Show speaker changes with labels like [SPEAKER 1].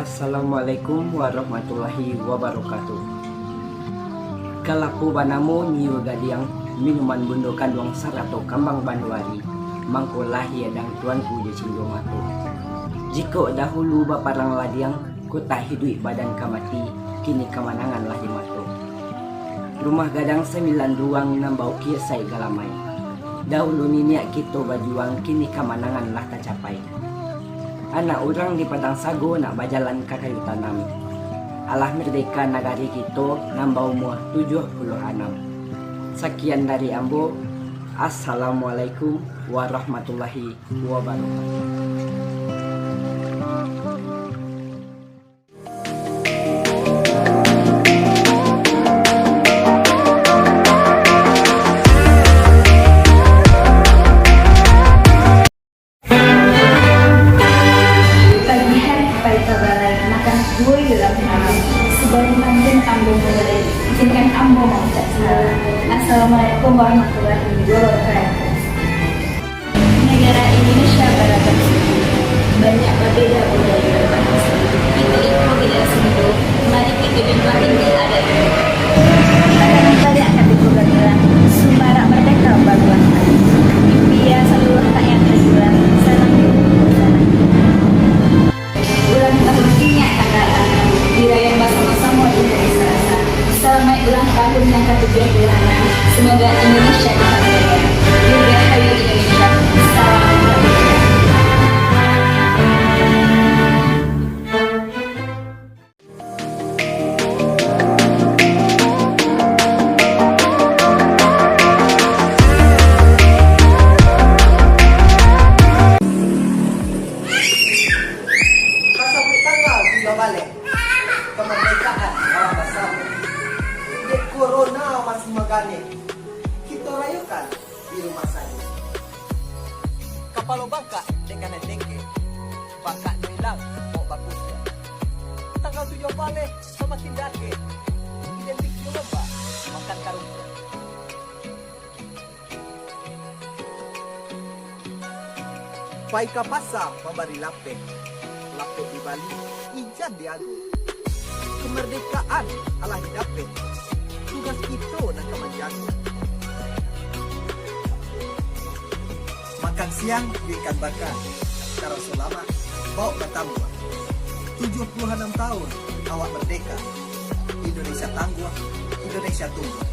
[SPEAKER 1] Assalamualaikum warahmatullahi wabarakatuh. Kalapu banamu niu gadiang minuman bundo kanduang sarato kambang banduari mangkulahi adang tuanku je cindo matu. Jiko dahulu baparang ladiang ku tak hidui badan kamati, kini kemanangan lah matu. Rumah gadang 9 ruang nambau kiasai galamai. Dahulu niniak kita bajuang, kini kemanangan lah tak capai. Anak orang di padang sago nak berjalan ke kayu tanam. Allah merdeka negari kita nambah umur 76. Sekian dari Ambo. Assalamualaikum warahmatullahi wabarakatuh.
[SPEAKER 2] Izinkan Ambo mengucap salam. Assalamualaikum warahmatullahi wabarakatuh. Negara Indonesia beragam suku, banyak berbeda budaya berbahasa. Kita itu tidak sendu, mari kita bimbang tinggi adat. Kadang banyak kami bergerak, Sumbara merdeka barulah. Impia seluruh rakyat terjual, salam salam. Ulang tahun ingat tanggalan, dirayakan bersama-sama Indonesia. Selamat ulang tahun yang ke-76. Semoga Indonesia bahagia. Dirgahayu Indonesia. Salam kebajikan.
[SPEAKER 3] Kasabut tanggal 3 balik kemerdekaan orang bersama. Dek corona masih megane, kita rayukan di rumah saja. Kapalo bangka dengan dengke, bangka hilang mau bagusnya. Tanggal 7 balik semakin dake, identik lomba makan karungnya. Pai kapasa memberi lapek di Bali, ijan di Agu. Kemerdekaan Allah didapet, tugas kita nak kemanjangan. Makan siang di ikan bakar, karo selama bawa bertambah. 76 tahun awak merdeka, Indonesia tangguh, Indonesia tumbuh.